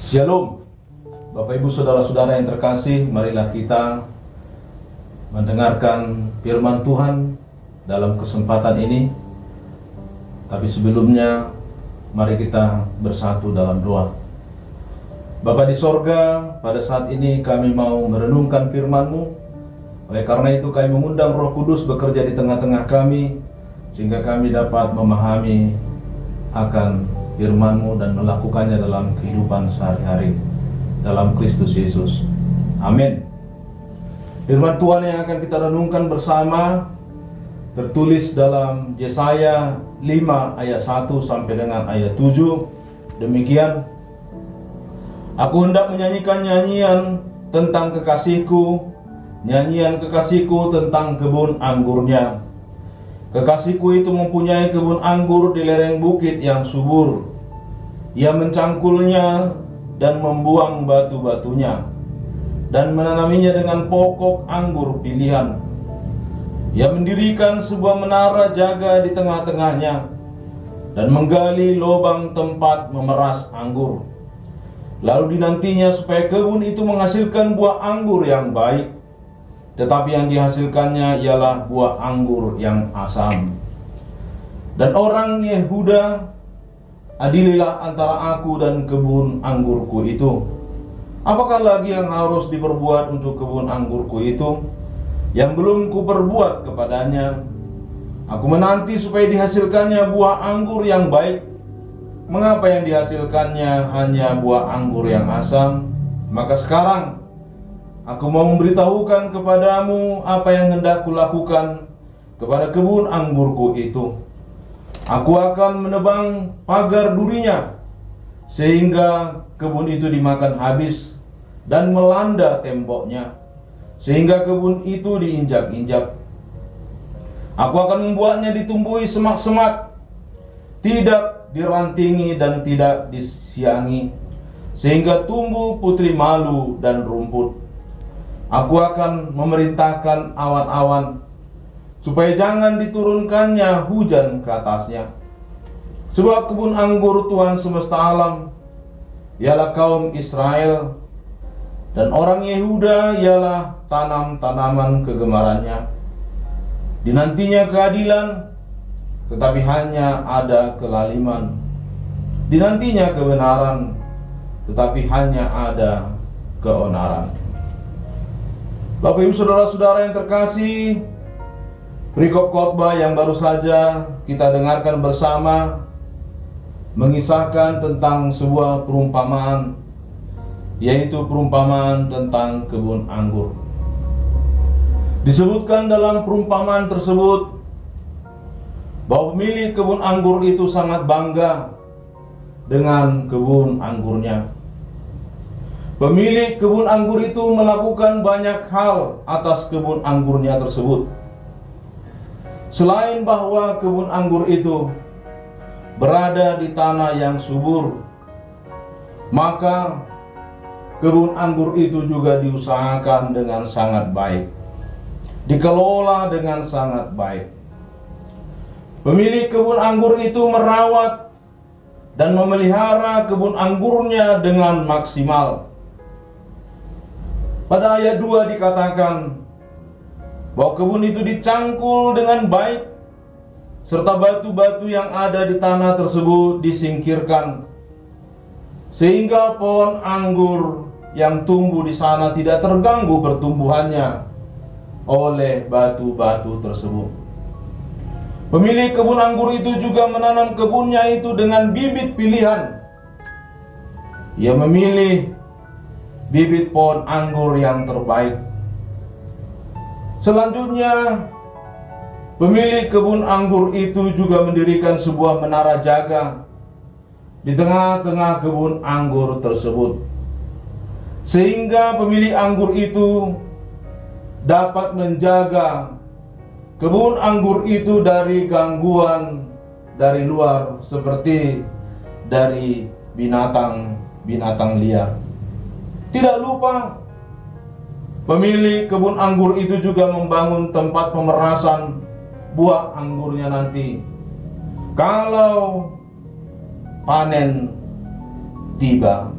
Shalom, Bapak Ibu Saudara-saudara yang terkasih, marilah kita mendengarkan firman Tuhan dalam kesempatan ini. Tapi sebelumnya, mari kita bersatu dalam doa. Bapa di sorga, pada saat ini kami mau merenungkan firman-Mu. Oleh karena itu kami mengundang Roh Kudus bekerja di tengah-tengah kami, sehingga kami dapat memahami akan firman-Mu dan melakukannya dalam kehidupan sehari-hari dalam Kristus Yesus. Amin. Firman Tuhan yang akan kita renungkan bersama tertulis dalam Yesaya 5 ayat 1 sampai dengan ayat 7. Demikian, aku hendak menyanyikan nyanyian tentang kekasihku, nyanyian kekasihku tentang kebun anggurnya. Kekasihku itu mempunyai kebun anggur di lereng bukit yang subur. Ia mencangkulnya dan membuang batu-batunya, dan menanaminya dengan pokok anggur pilihan. Ia mendirikan sebuah menara jaga di tengah-tengahnya, dan menggali lubang tempat memeras anggur. Lalu dinantinya supaya kebun itu menghasilkan buah anggur yang baik, tetapi yang dihasilkannya ialah buah anggur yang asam. Dan orang Yehuda, adililah antara aku dan kebun anggurku itu. Apakah lagi yang harus diperbuat untuk kebun anggurku itu, yang belum kuperbuat kepadanya? Aku menanti supaya dihasilkannya buah anggur yang baik. Mengapa yang dihasilkannya hanya buah anggur yang asam? Maka sekarang aku mau memberitahukan kepadamu apa yang hendak kulakukan kepada kebun anggurku itu. Aku akan menebang pagar durinya, sehingga kebun itu dimakan habis, dan melanda temboknya, sehingga kebun itu diinjak-injak. Aku akan membuatnya ditumbuhi semak-semak, tidak dirantingi dan tidak disiangi, sehingga tumbuh putri malu dan rumput. Aku akan memerintahkan awan-awan supaya jangan diturunkannya hujan ke atasnya. Sebab kebun anggur Tuhan semesta alam ialah kaum Israel, dan orang Yehuda ialah tanam-tanaman kegemarannya. Dinantinya keadilan, tetapi hanya ada kelaliman. Dinantinya kebenaran, tetapi hanya ada keonaran. Bapak Ibu Saudara-saudara yang terkasih, perikop khotbah yang baru saja kita dengarkan bersama mengisahkan tentang sebuah perumpamaan, yaitu perumpamaan tentang kebun anggur. Disebutkan dalam perumpamaan tersebut bahwa pemilik kebun anggur itu sangat bangga dengan kebun anggurnya. Pemilik kebun anggur itu melakukan banyak hal atas kebun anggurnya tersebut. Selain bahwa kebun anggur itu berada di tanah yang subur, maka kebun anggur itu juga diusahakan dengan sangat baik, dikelola dengan sangat baik. Pemilik kebun anggur itu merawat dan memelihara kebun anggurnya dengan maksimal. Pada ayat 2 dikatakan bahwa kebun itu dicangkul dengan baik, serta batu-batu yang ada di tanah tersebut disingkirkan, sehingga pohon anggur yang tumbuh di sana tidak terganggu pertumbuhannya oleh batu-batu tersebut. Pemilik kebun anggur itu juga menanam kebunnya itu dengan bibit pilihan. Ia memilih bibit pohon anggur yang terbaik. Selanjutnya, pemilik kebun anggur itu juga mendirikan sebuah menara jaga di tengah-tengah kebun anggur tersebut, sehingga pemilik anggur itu dapat menjaga kebun anggur itu dari gangguan dari luar, seperti dari binatang-binatang liar. Tidak lupa, pemilik kebun anggur itu juga membangun tempat pemerasan buah anggurnya nanti kalau panen tiba.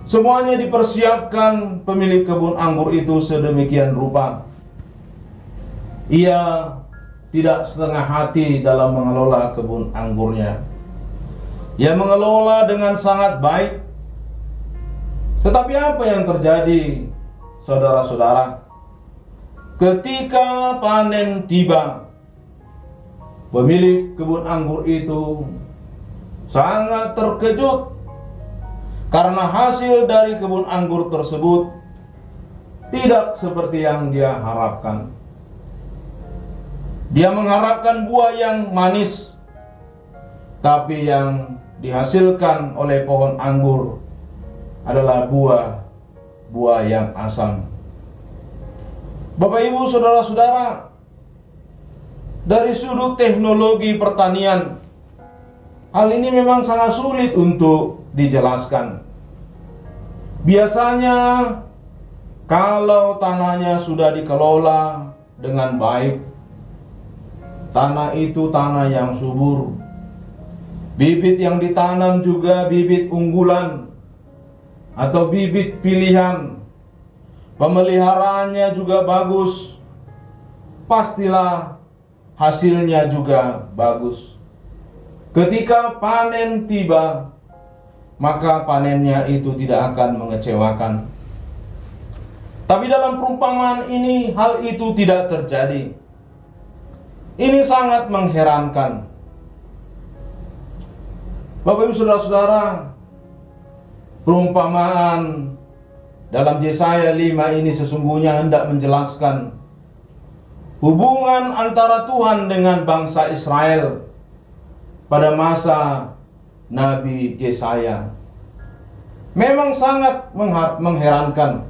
Semuanya dipersiapkan pemilik kebun anggur itu sedemikian rupa. Ia tidak setengah hati dalam mengelola kebun anggurnya. Ia mengelola dengan sangat baik. Tetapi apa yang terjadi, saudara-saudara? Ketika panen tiba, pemilik kebun anggur itu sangat terkejut karena hasil dari kebun anggur tersebut tidak seperti yang dia harapkan. Dia mengharapkan buah yang manis, tapi yang dihasilkan oleh pohon anggur adalah buah yang asam. Bapak Ibu, saudara-saudara, dari sudut teknologi pertanian, hal ini memang sangat sulit untuk dijelaskan. Biasanya kalau tanahnya sudah dikelola dengan baik, tanah itu tanah yang subur. Bibit yang ditanam juga bibit unggulan atau bibit pilihan. Pemeliharaannya juga bagus. Pastilah hasilnya juga bagus. Ketika panen tiba, maka panennya itu tidak akan mengecewakan. Tapi dalam perumpamaan ini, hal itu tidak terjadi. Ini sangat mengherankan. Bapak Ibu saudara-saudara, perumpamaan dalam Yesaya 5 ini sesungguhnya hendak menjelaskan hubungan antara Tuhan dengan bangsa Israel pada masa Nabi Yesaya. Memang sangat mengherankan.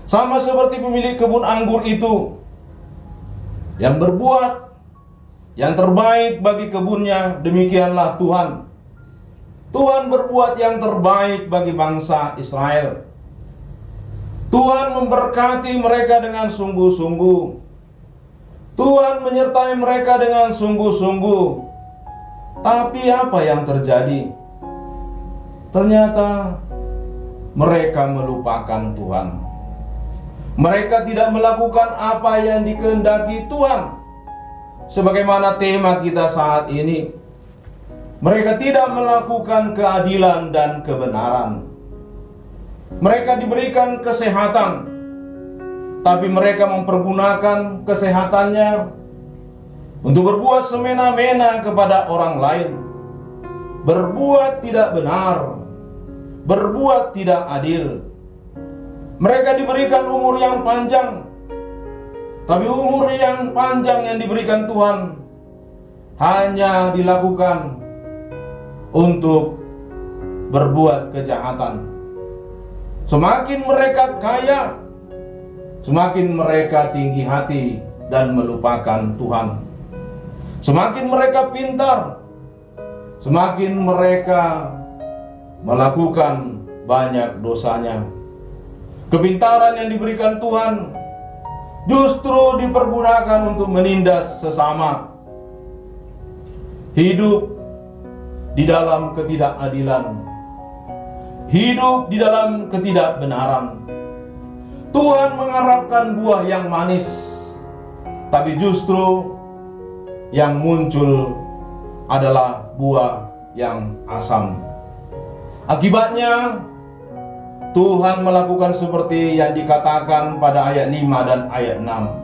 Sama seperti pemilik kebun anggur itu yang berbuat yang terbaik bagi kebunnya, demikianlah Tuhan. Tuhan berbuat yang terbaik bagi bangsa Israel. Tuhan memberkati mereka dengan sungguh-sungguh. Tuhan menyertai mereka dengan sungguh-sungguh. Tapi apa yang terjadi? Ternyata mereka melupakan Tuhan. Mereka tidak melakukan apa yang dikehendaki Tuhan. Sebagaimana tema kita saat ini, mereka tidak melakukan keadilan dan kebenaran. Mereka diberikan kesehatan, tapi mereka mempergunakan kesehatannya untuk berbuat semena-mena kepada orang lain, berbuat tidak benar, berbuat tidak adil. Mereka diberikan umur yang panjang, tapi umur yang panjang yang diberikan Tuhan hanya dilakukan untuk berbuat kejahatan. Semakin mereka kaya, semakin mereka tinggi hati dan melupakan Tuhan. Semakin mereka pintar, semakin mereka melakukan banyak dosanya. Kepintaran yang diberikan Tuhan justru dipergunakan untuk menindas sesama. Hidup di dalam ketidakadilan, hidup di dalam ketidakbenaran. Tuhan mengharapkan buah yang manis, tapi justru yang muncul adalah buah yang asam. Akibatnya Tuhan melakukan seperti yang dikatakan pada ayat 5 dan ayat 6.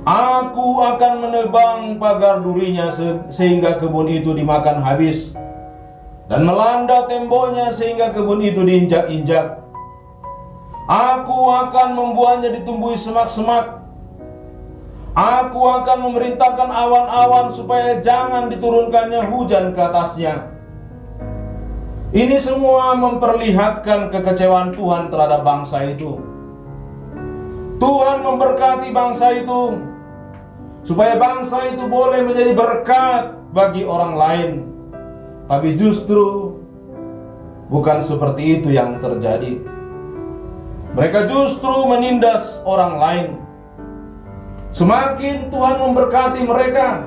Aku akan menebang pagar durinya sehingga kebun itu dimakan habis, dan melanda temboknya sehingga kebun itu diinjak-injak. Aku akan membuatnya ditumbuhi semak-semak. Aku akan memerintahkan awan-awan supaya jangan diturunkannya hujan ke atasnya. Ini semua memperlihatkan kekecewaan Tuhan terhadap bangsa itu. Tuhan memberkati bangsa itu supaya bangsa itu boleh menjadi berkat bagi orang lain. Tapi justru bukan seperti itu yang terjadi. Mereka justru menindas orang lain. Semakin Tuhan memberkati mereka,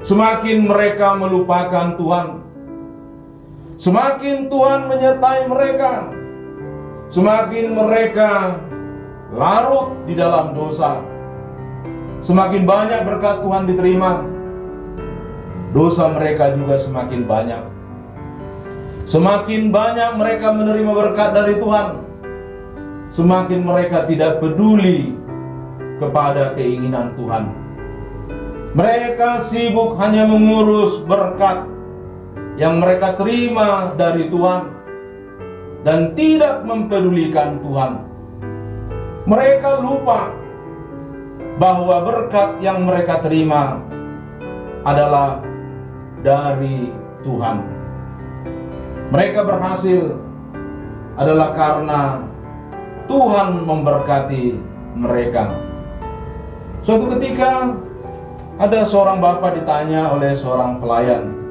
semakin mereka melupakan Tuhan. Semakin Tuhan menyertai mereka, semakin mereka larut di dalam dosa, semakin banyak berkat Tuhan diterima, dosa mereka juga semakin banyak. Semakin banyak mereka menerima berkat dari Tuhan, semakin mereka tidak peduli kepada keinginan Tuhan. Mereka sibuk hanya mengurus berkat yang mereka terima dari Tuhan dan tidak mempedulikan Tuhan. Mereka lupa bahwa berkat yang mereka terima adalah dari Tuhan. Mereka berhasil adalah karena Tuhan memberkati mereka. Suatu ketika ada seorang bapak ditanya oleh seorang pelayan.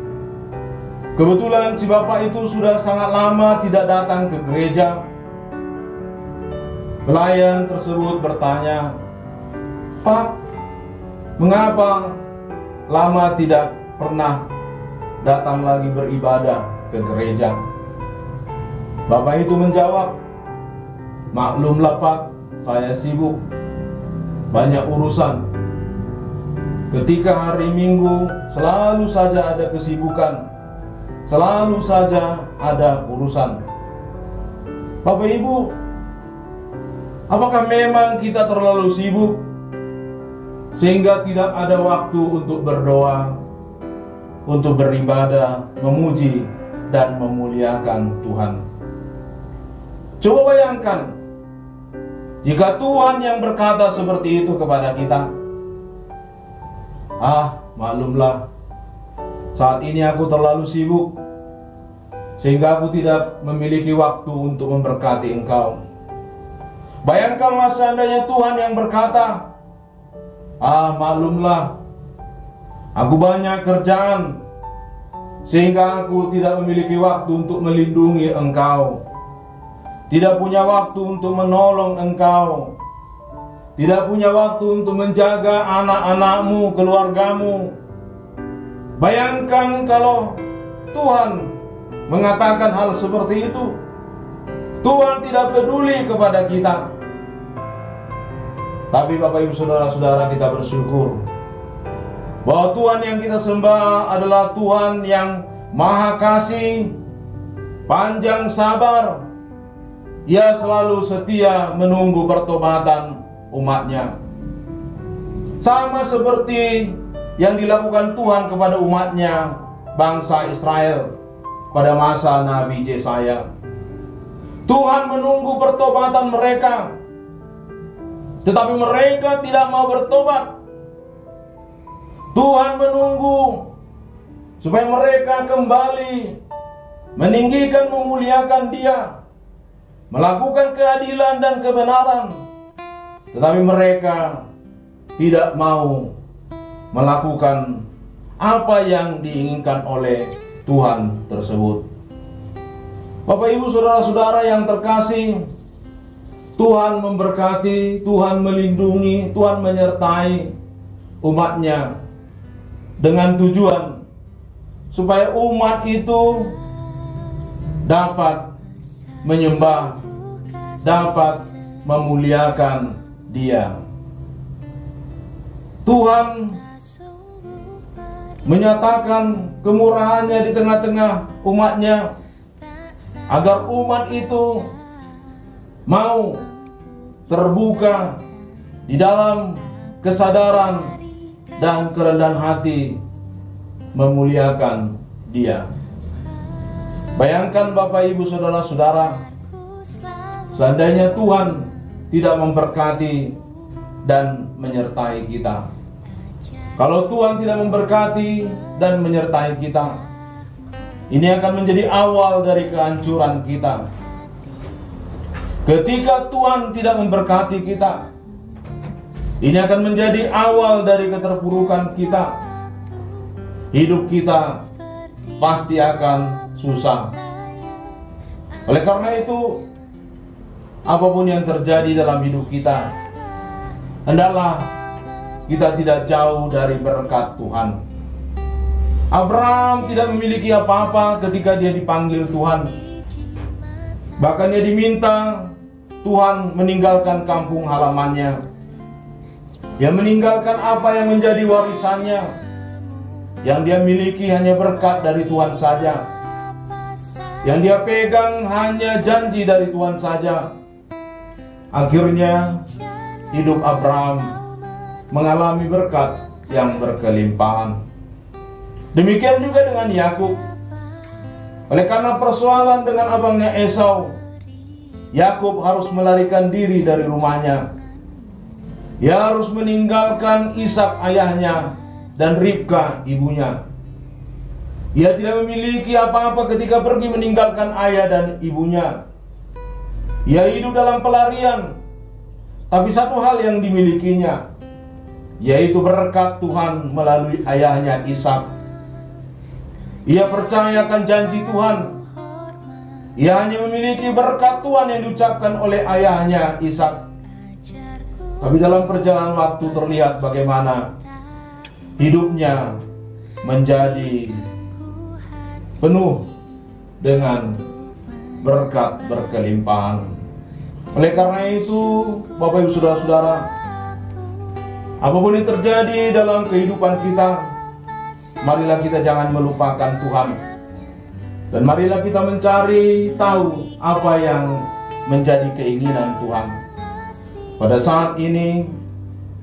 Kebetulan si bapak itu sudah sangat lama tidak datang ke gereja. Pelayan tersebut bertanya, "Pak, mengapa lama tidak pernah datang lagi beribadah ke gereja?" Bapak itu menjawab, "Maklumlah Pak, saya sibuk, banyak urusan. Ketika hari Minggu selalu saja ada kesibukan, selalu saja ada urusan." Bapak Ibu, apakah memang kita terlalu sibuk sehingga tidak ada waktu untuk berdoa, untuk beribadah, memuji dan memuliakan Tuhan? Coba bayangkan jika Tuhan yang berkata seperti itu kepada kita, "Maklumlah, saat ini aku terlalu sibuk sehingga aku tidak memiliki waktu untuk memberkati engkau." Bayangkanlah seandainya Tuhan yang berkata, "Maklumlah, aku banyak kerjaan sehingga aku tidak memiliki waktu untuk melindungi engkau, tidak punya waktu untuk menolong engkau, tidak punya waktu untuk menjaga anak-anakmu, keluargamu." Bayangkan kalau Tuhan mengatakan hal seperti itu. Tuhan tidak peduli kepada kita. Tapi Bapak Ibu Saudara-saudara, kita bersyukur bahwa Tuhan yang kita sembah adalah Tuhan yang Maha Kasih, panjang sabar. Ia selalu setia menunggu pertobatan umatnya. Sama seperti yang dilakukan Tuhan kepada umatnya, bangsa Israel pada masa Nabi Yesaya. Tuhan menunggu pertobatan mereka, tetapi mereka tidak mau bertobat. Tuhan menunggu supaya mereka kembali meninggikan, memuliakan Dia, melakukan keadilan dan kebenaran, tetapi mereka tidak mau melakukan apa yang diinginkan oleh Tuhan tersebut. Bapak Ibu Saudara-saudara yang terkasih, Tuhan memberkati, Tuhan melindungi, Tuhan menyertai umatnya dengan tujuan supaya umat itu dapat menyembah, dapat memuliakan Dia. Tuhan menyatakan kemurahannya di tengah-tengah umatnya, agar umat itu mau terbuka di dalam kesadaran dan kerendahan hati memuliakan Dia. Bayangkan Bapak Ibu Saudara-saudara, seandainya Tuhan tidak memberkati dan menyertai kita. Kalau Tuhan tidak memberkati dan menyertai kita, ini akan menjadi awal dari kehancuran kita. Ketika Tuhan tidak memberkati kita, ini akan menjadi awal dari keterpurukan kita. Hidup kita pasti akan susah. Oleh karena itu, apapun yang terjadi dalam hidup kita, hendaklah kita tidak jauh dari berkat Tuhan. Abraham tidak memiliki apa-apa ketika dia dipanggil Tuhan. Bahkan dia diminta Tuhan meninggalkan kampung halamannya. Dia meninggalkan apa yang menjadi warisannya. Yang dia miliki hanya berkat dari Tuhan saja. Yang dia pegang hanya janji dari Tuhan saja. Akhirnya hidup Abraham mengalami berkat yang berkelimpahan. Demikian juga dengan Yakub. Oleh karena persoalan dengan abangnya Esau, Yakub harus melarikan diri dari rumahnya. Ia harus meninggalkan Ishak ayahnya dan Ribka ibunya. Ia tidak memiliki apa-apa ketika pergi meninggalkan ayah dan ibunya. Ia hidup dalam pelarian. Tapi satu hal yang dimilikinya, yaitu berkat Tuhan melalui ayahnya Ishak. Ia percayakan janji Tuhan. Ia hanya memiliki berkat Tuhan yang diucapkan oleh ayahnya Ishak. Tapi dalam perjalanan waktu terlihat bagaimana hidupnya menjadi penuh dengan berkat berkelimpahan. Oleh karena itu, Bapak Ibu Saudara-saudara, apapun yang terjadi dalam kehidupan kita, marilah kita jangan melupakan Tuhan. Dan marilah kita mencari tahu apa yang menjadi keinginan Tuhan. Pada saat ini,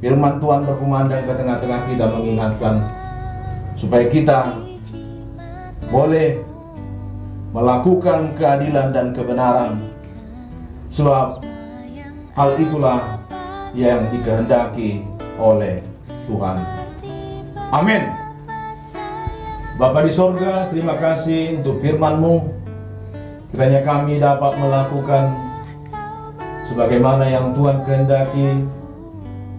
firman Tuhan berkumandang ke tengah-tengah kita mengingatkan supaya kita boleh melakukan keadilan dan kebenaran. Sebab hal itulah yang dikehendaki oleh Tuhan. Amin. Bapa di sorga, terima kasih untuk firman-Mu. Kiranya kami dapat melakukan sebagaimana yang Tuhan kehendaki,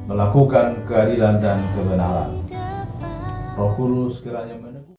melakukan keadilan dan kebenaran. Roh Kudus kiranya